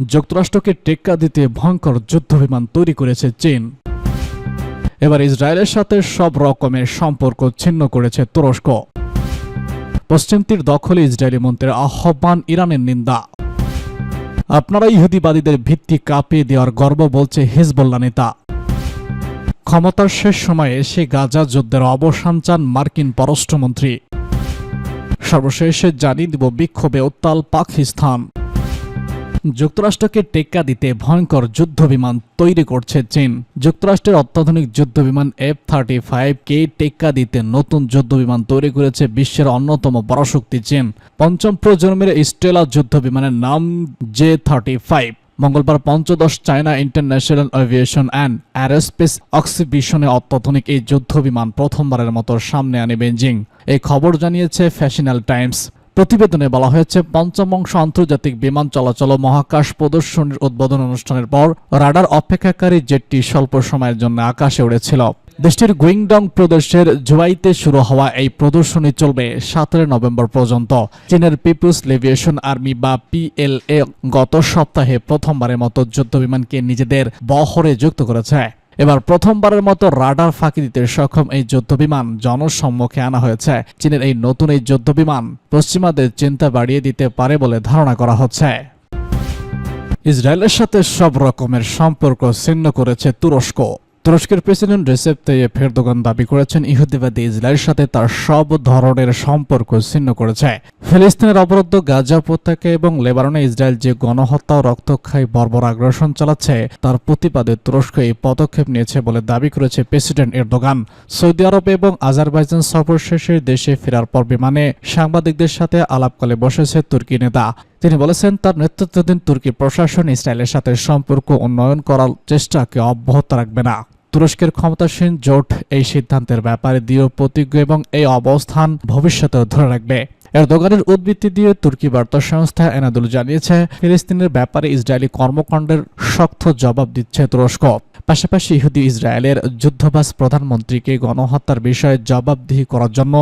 যুক্তরাষ্ট্রকে টেক্কা দিতে ভয়ঙ্কর যুদ্ধবিমান তৈরি করেছে চীন। এবার ইসরায়েলের সাথে সব রকমের সম্পর্ক ছিন্ন করেছে তুরস্ক। পশ্চিম তীর দখলে ইসরায়েলি মন্ত্রীর আহ্বান, ইরানের নিন্দা। আপনারা ইহুদিবাদীদের ভিত্তি কাঁপিয়ে দেওয়ার গর্ব, বলছে হিজবুল্লাহ নেতা। ক্ষমতার শেষ সময়ে এসে গাজা যুদ্ধের অবসান চান মার্কিন পররাষ্ট্রমন্ত্রী। সর্বশেষে জানিয়ে দিব বিক্ষোভে উত্তাল পাকিস্তান। যুক্তরাষ্ট্রকে টেক্কা দিতে ভয়ঙ্কর যুদ্ধবিমান তৈরি করছে চীন। যুক্তরাষ্ট্রের অত্যাধুনিক যুদ্ধবিমান F-35কে টেক্কা দিতে নতুন যুদ্ধবিমান তৈরি করেছে বিশ্বের অন্যতম পরাশক্তি চীন। পঞ্চম প্রজন্মের স্টেলা যুদ্ধবিমানের নাম J-35। মঙ্গলবার পঞ্চদশ China International Aviation and Aerospace এক্সিবিশনে অত্যাধুনিক এই যুদ্ধবিমান প্রথমবারের মতো সামনে আনে বেইজিং। এই খবর জানিয়েছে ফ্যাশনাল টাইমস। প্রতিবেদনে বলা হয়েছে, পঞ্চম অংশ আন্তর্জাতিক বিমান চলাচল ও মহাকাশ প্রদর্শনীর উদ্বোধন অনুষ্ঠানের পর রাডার অপেক্ষাকারী জেটটি স্বল্প সময়ের জন্য আকাশে উড়েছিল। দেশটির গুইংডং প্রদেশের জুয়াইতে শুরু হওয়া এই প্রদর্শনী চলবে 17 নভেম্বর পর্যন্ত। চীনের পিপুলস লিবারেশন আর্মি বা PLA গত সপ্তাহে প্রথমবারের মতো যুদ্ধবিমানকে নিজেদের বহরে যুক্ত করেছে। এবার প্রথমবারের মতো রাডার ফাঁকি দিতে সক্ষম এই যুদ্ধবিমান জনসম্মুখে আনা হয়েছে। চীনের এই নতুন এই যুদ্ধবিমান পশ্চিমাদের চিন্তা বাড়িয়ে দিতে পারে বলে ধারণা করা হচ্ছে। ইসরায়েলের সাথে সব রকমের সম্পর্ক ছিন্ন করেছে তুরস্ক। তুরস্কের প্রেসিডেন্ট রেসেপ তাইয়েপ এরদোগান দাবি করেছেন, ইহুদিবাদী ইসরায়েলের সাথে তার সব ধরনের সম্পর্ক ছিন্ন করেছে। ফিলিস্তিনের অবরুদ্ধ গাজা উপত্যকা এবং লেবাননে ইসরায়েল যে গণহত্যা ও রক্তক্ষয়ী বর্বর আগ্রাসন চালাচ্ছে তার প্রতিবাদে তুরস্ক এই পদক্ষেপ নিয়েছে বলে দাবি করেছে প্রেসিডেন্ট এরদোগান। সৌদি আরব এবং আজারবাইজান সফর শেষে দেশে ফেরার পর বিমানে সাংবাদিকদের সাথে আলাপকালে বসেছে তুর্কি নেতা। তিনি বলেছেন, তার নেতৃত্বাধীন তুর্কি প্রশাসন ইসরায়েলের সাথে সম্পর্ক উন্নয়ন করার চেষ্টাকে অব্যাহত রাখবে না। তুরস্কের ক্ষমতাসীন জোট এই সিদ্ধান্তের ব্যাপারে দৃঢ় প্রতিজ্ঞ এবং এই অবস্থান ভবিষ্যতেও ধরে রাখবে। এরদোগানের উদ্ধৃতি দিয়ে তুর্কি বার্তা সংস্থা এনাদুল জানিয়েছে, ফিলিস্তিনের ব্যাপারে ইসরায়েলি কর্মকাণ্ডের শক্ত জবাব দিচ্ছে তুরস্ক। পাশাপাশি ইহুদি ইসরায়েলের যুদ্ধবাজ প্রধানমন্ত্রীকে গণহত্যার বিষয়ে জবাবদিহি করার জন্য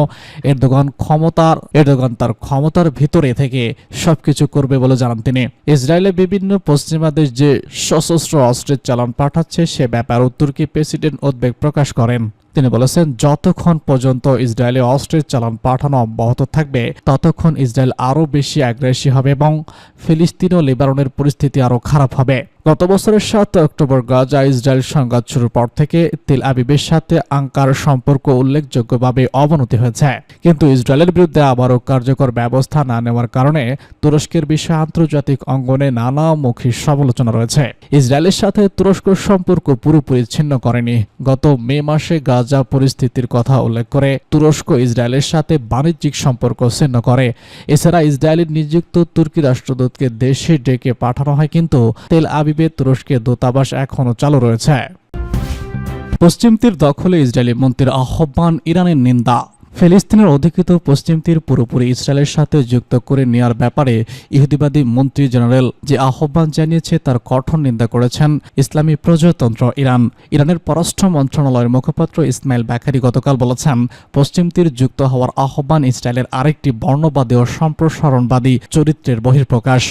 এরদোগান তার ক্ষমতার ভিতরে থেকে সবকিছু করবে বলে জানান তিনি। ইসরায়েলে বিভিন্ন পশ্চিমা দেশ যে সশস্ত্র অস্ত্রের চালান পাঠাচ্ছে সে ব্যাপারেও তুর্কি প্রেসিডেন্ট উদ্বেগ প্রকাশ করেন। তিনি বলেছেন, যতক্ষণ পর্যন্ত ইসরায়েলে অস্ত্রের চালান পাঠানো অব্যাহত থাকবে ততক্ষণ ইসরায়েল আরও বেশি আগ্রাসী হবে এবং ফিলিস্তিন ও লেবাননের পরিস্থিতি আরও খারাপ হবে। গত বছরের 7 অক্টোবর গাজা ইসরায়েল সংঘাত শুরুর পর থেকে তেল আবিবের সাথে আঙ্কার সম্পর্ক উল্লেখযোগ্যভাবে অবনতি হয়েছে। কিন্তু ইসরায়েলের বিরুদ্ধে আবারও কার্যকর ব্যবস্থা না নেওয়ার কারণে তুরস্কের বিষয়ে আন্তর্জাতিক অঙ্গনে নানামুখী সমালোচনা রয়েছে। ইসরায়েলের সাথে তুরস্ক সম্পর্ক পুরোপুরি ছিন্ন করেনি। গত মে মাসে গাজা পরিস্থিতির কথা উল্লেখ করে তুরস্ক ইসরায়েলের সাথে বাণিজ্যিক সম্পর্ক ছিন্ন করে। এছাড়া ইসরায়েলের নিযুক্ত তুর্কি রাষ্ট্রদূতকে দেশে ডেকে পাঠানো হয়, কিন্তু তেল আবিবে তুরস্কের দূতাবাস এখনও চালু রয়েছে। পশ্চিম তীর দখলে ইসরায়েলি মন্ত্রীর আহ্বান, ইরানের নিন্দা। ফিলিস্তিনের অধিকৃত পশ্চিম তীর পুরোপুরি ইসরায়েলের সাথে যুক্ত করে নেওয়ার ব্যাপারে ইহুদিবাদী মন্ত্রী জেনারেল যে আহ্বান জানিয়েছে তার কঠোর নিন্দা করেছেন ইসলামী প্রজাতন্ত্র ইরান। ইরানের পররাষ্ট্র মন্ত্রণালয়ের মুখপাত্র ইসমাইল বাকারি গতকাল বলেছেন, পশ্চিম তীর যুক্ত হওয়ার আহ্বান ইসরায়েলের আরেকটি বর্ণবাদী ও সম্প্রসারণবাদী চরিত্রের বহিঃপ্রকাশ।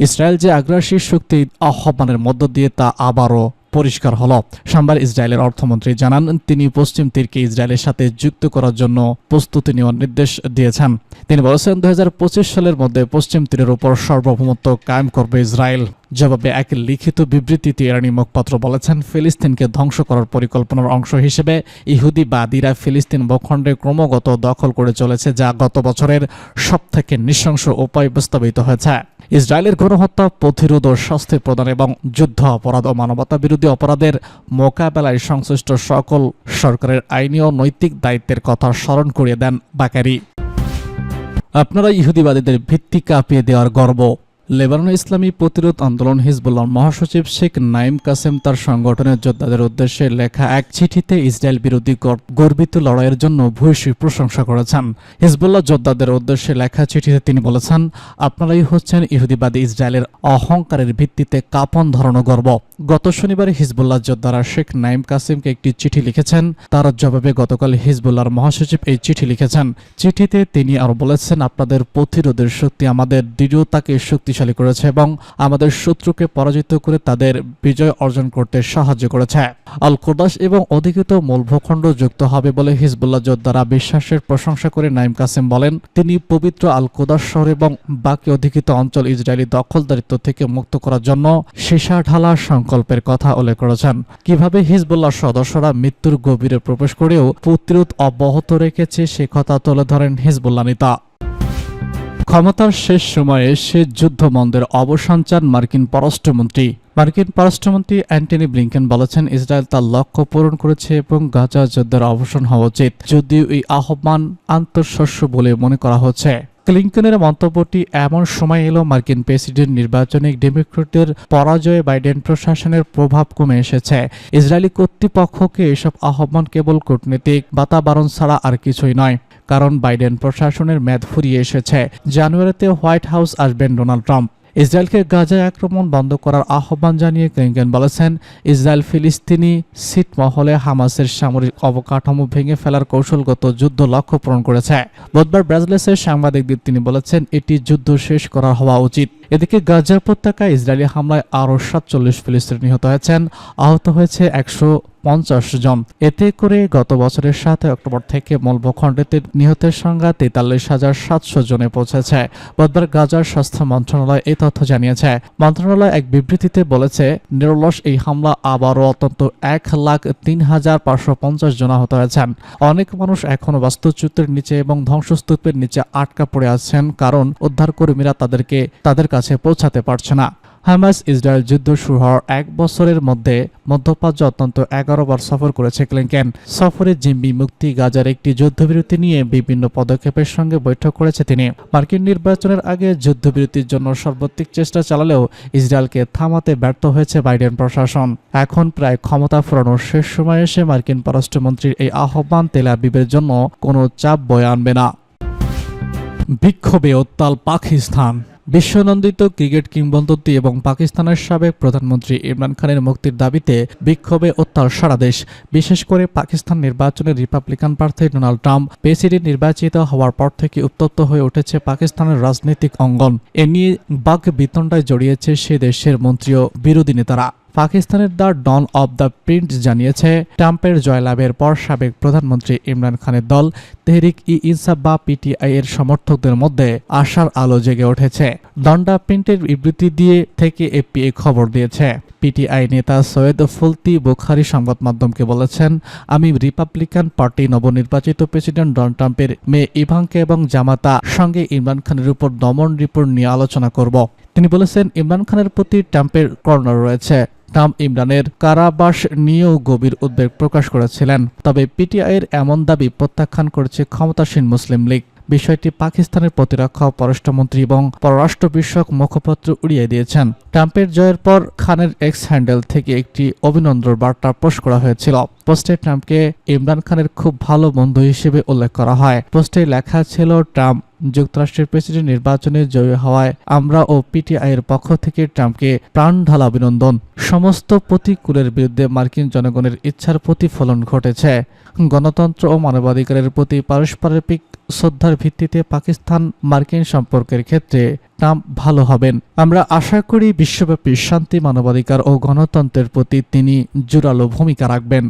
ইসরায়েল যে আগ্রাসী শক্তি আহ্বানের মধ্য দিয়ে তা আবারও পরিষ্কার হল। সোমবার ইসরায়েলের অর্থমন্ত্রী জানান, তিনি পশ্চিম তীরকে ইসরায়েলের সাথে যুক্ত করার জন্য প্রস্তুতি নেওয়ার নির্দেশ দিয়েছেন। তিনি বলেছেন, 2025 সালের মধ্যে পশ্চিম তীরের উপর সার্বভৌমত্ব কায়েম করবে ইসরায়েল। জবাবে এক লিখিত বিবৃতিতে ইরানি মুখপাত্র বলেছেন, ফিলিস্তিনকে ধ্বংস করার পরিকল্পনার অংশ হিসেবে ইহুদিবাদীরা ফিলিস্তিন ভূখণ্ডে ক্রমাগত দখল করে চলেছে, যা গত বছরের সবথেকে নৃশংস উপায় বাস্তবায়িত হয়েছে। ইসরায়েলের গণহত্যা প্রতিরোধ ও শাস্তি প্রদান এবং যুদ্ধ অপরাধ ও মানবতা বিরোধী অপরাধের মোকাবেলায় সংশ্লিষ্ট সকল সরকারের আইনি ও নৈতিক দায়িত্বের কথা স্মরণ করিয়ে দেন বাকারি। আপনারা ইহুদিবাদীদের ভিত্তি কাঁপিয়ে দেওয়ার গর্ব। লেবাননের ইসলামী প্রতিরোধ আন্দোলন হিজবুল্লাহর মহাসচিব শেখ নাইম কাসেম তার সংগঠনের যোদ্ধাদের উদ্দেশ্যে লেখা এক চিঠিতে ইসরায়েল বিরোধী গর্বিত লড়াইয়ের জন্য ভূয়সী প্রশংসা করেছেন। হিজবুল্লাহ যোদ্ধাদের উদ্দেশ্যে লেখা চিঠিতে তিনি বলেছেন, আপনারাই হচ্ছেন ইহুদিবাদী ইসরায়েলের অহংকারের ভিত্তিতে কাঁপন ধরানো গর্ব। গত শনিবার হিজবুল্লাহ যোদ্ধারা শেখ নাইম কাসিমকে একটি চিঠি লিখেছেন। তার জবাবে গতকাল হিজবুল্লাহর মহাসচিব এই চিঠি লিখেছেন। চিঠিতে তিনি আরও বলেছেন, আপনাদের প্রতিরোধের শক্তি আমাদের দৃঢ়তাকে শক্তিশালী করেছে এবং আমাদের শত্রুকে পরাজিত করে তাদের বিজয় অর্জন করতে সাহায্য করেছে। আল কোদাস এবং অধিকৃত মূল ভূখণ্ড যুক্ত হবে বলে হিজবুল্লাহ যোদ্ধারা বিশ্বাসের প্রশংসা করে নাইম কাসিম বলেন, তিনি পবিত্র আল কোদাস শহর এবং বাকি অধিকৃত অঞ্চল ইসরায়েলি দখলদারিত্ব থেকে মুক্ত করার জন্য সীসা ঢালা সংকল্পের কথা উল্লেখ করেছেন। কিভাবে হিজবুল্লাহ সদস্যরা মৃত্যুর গভীরে প্রবেশ করেও প্রতিরোধ অব্যাহত রেখেছে সে কথা তুলে ধরেন হিজবুল্লাহ নেতা। ক্ষমতার শেষ সময়ে সে যুদ্ধবন্ধের অবসান চান মার্কিন পররাষ্ট্রমন্ত্রী। মার্কিন পররাষ্ট্রমন্ত্রী অ্যান্টনি ব্লিংকেন বলেছেন, ইসরায়েল তার লক্ষ্য পূরণ করেছে এবং গাজা যুদ্ধের অবসান হওয়া উচিত, যদিও এই আহ্বান আন্তঃশস্য বলে মনে করা হচ্ছে। ক্লিংটনের মন্তব্যটি এমন সময় এলো মার্কিন প্রেসিডেন্ট নির্বাচনে ডেমোক্র্যাটদের পরাজয়ে বাইডেন প্রশাসনের প্রভাব কমে এসেছে। ইসরায়েলি কর্তৃপক্ষকে এসব আহ্বান কেবল কূটনৈতিক বাতাবরণ ছাড়া আর কিছুই নয়, কারণ বাইডেন প্রশাসনের মেয়াদ ফুরিয়ে এসেছে। জানুয়ারিতে হোয়াইট হাউস আসবেন ডোনাল্ড ট্রাম্প। ইসরায়েলকে গাজায় আক্রমণ বন্ধ করার আহ্বান জানিয়ে ক্লিংটন বলেছেন, ইসরায়েল ফিলিস্তিনি ছিটমহলে হামাসের সামরিক অবকাঠামো ভেঙে ফেলার কৌশলগত যুদ্ধ লক্ষ্য পূরণ করেছে। বুধবার ব্রাজিলের সাংবাদিকদের তিনি বলেছেন, এটি যুদ্ধ শেষ করা হওয়া উচিত। এদিকে গাজা উপত্যকায় ইসরায়েলি হামলায় আরও 47 ফিলিস্তিনি নিহত হয়েছেন, আহত হয়েছে 150 জন। এতে করে গত বছরের 7 অক্টোবর থেকে মূল ভূখণ্ডেতে নিহতের সংখ্যা 43,700 জনে পৌঁছেছে। বুধবার গাজার স্বাস্থ্য মন্ত্রণালয় এই তথ্য জানিয়েছে। মন্ত্রণালয় এক বিবৃতিতে বলেছে, নিরলস এই হামলা আবারও অন্তত 1,03,550 জন আহত হয়েছেন। অনেক মানুষ এখনও বাস্তুচ্যুতের নিচে এবং ধ্বংসস্তূপের নিচে আটকা পড়ে আছেন, কারণ উদ্ধারকর্মীরা তাদের কাছে পৌঁছাতে পারছে না। হামাস ইসরায়েল যুদ্ধ শুরু হওয়ার 1 বছরের মধ্যে মধ্যপ্রাচ্য অত্যন্ত 11 বার সফর করেছে ক্লিংটন। সফরে জিম্মি মুক্তি, গাজার একটি যুদ্ধবিরতি নিয়ে বিভিন্ন পদক্ষেপের সঙ্গে বৈঠক করেছে তিনি। মার্কিন নির্বাচনের আগে যুদ্ধবিরতির জন্য সর্বাত্মক চেষ্টা চালালেও ইসরায়েলকে থামাতে ব্যর্থ হয়েছে বাইডেন প্রশাসন। এখন প্রায় ক্ষমতা ফেরানোর শেষ সময়ে এসে মার্কিন পররাষ্ট্রমন্ত্রীর এই আহ্বান তেল আবিবের জন্য কোনো চাপ বয়ে আনবে না। বিক্ষোভে উত্তাল পাকিস্তান। বিশ্বনন্দিত ক্রিকেট কিংবদন্তি এবং পাকিস্তানের সাবেক প্রধানমন্ত্রী ইমরান খানের মুক্তির দাবিতে বিক্ষোভে উত্তাল সারা দেশ। বিশেষ করে পাকিস্তান নির্বাচনে রিপাবলিকান প্রার্থী ডোনাল্ড ট্রাম্প প্রেসিডেন্ট নির্বাচিত হওয়ার পর থেকে উত্তপ্ত হয়ে উঠেছে পাকিস্তানের রাজনৈতিক অঙ্গন। এ নিয়ে বাক বিতণ্ডায় জড়িয়েছে সে দেশের মন্ত্রী ও বিরোধী নেতারা। পাকিস্তানের the Dawn of the Print জানিয়েছে, ট্রাম্পের জয়লাভের পর সাবেক প্রধানমন্ত্রী ইমরান খানের দল তেহরিক ই ইনসাফ বা পিটিআই এর সমর্থকদের মধ্যে আশার আলো জেগে উঠেছে। ডন দ্য প্রিন্টের বিবৃতি দিয়ে থেকে এপি খবর দিয়েছে। পিটিআই নেতা সৈয়দ ফুলতি বুখারী সংবাদ মাধ্যমকে বলেছেন, আমি রিপাবলিকান পার্টি নবনির্বাচিত প্রেসিডেন্ট ডোনাল্ড ট্রাম্পের মেয়ে ইভাঙ্কা এবং জামাতা সঙ্গে ইমরান খানের উপর দমন রিপোর্ট নিয়ে আলোচনা করব। তিনি বলেছেন, ইমরান খানের প্রতি ট্রাম্পের কর্নার রয়েছে। ট্রাম্প ইমরানের কারাবাস নিয়েও গভীর উদ্বেগ প্রকাশ করেছিলেন, তবে পিটিআইয়ের এমন দাবি প্রত্যাখ্যান করেছে ক্ষমতাসীন মুসলিম লীগ। বিষয়টি পাকিস্তানের প্রতিরক্ষা পররাষ্ট্রমন্ত্রী এবং পররাষ্ট্র বিষয়ক মুখপাত্র উড়িয়ে দিয়েছেন। ট্রাম্পের জয়ের পর খানের এক্স হ্যান্ডেল থেকে একটি অভিনন্দন বার্তা পোস্ট করা হয়েছিল। পোস্টে ট্রাম্পকে ইমরান খানের খুব ভালো বন্ধু হিসেবে উল্লেখ করা হয়। পোস্টে লেখা ছিল, ট্রাম্প যুক্তরাষ্ট্রের প্রেসিডেন্ট নির্বাচনে জয়ী হওয়ায় আমরা ও পিটিআই এর পক্ষ থেকে ট্রাম্পকে প্রাণ ঢালা অভিনন্দন। সমস্ত প্রতিকূলের বিরুদ্ধে মার্কিন জনগণের ইচ্ছার প্রতিফলন ঘটেছে। গণতন্ত্র ও মানবাধিকারের প্রতি পারস্পরিক শ্রদ্ধার ভিত্তিতে পাকিস্তান মার্কিন সম্পর্কের ক্ষেত্রে ট্রাম্প ভালো হবেন। আমরা আশা করি বিশ্বব্যাপী শান্তি, মানবাধিকার ও গণতন্ত্রের প্রতি তিনি জোরালো ভূমিকা রাখবেন।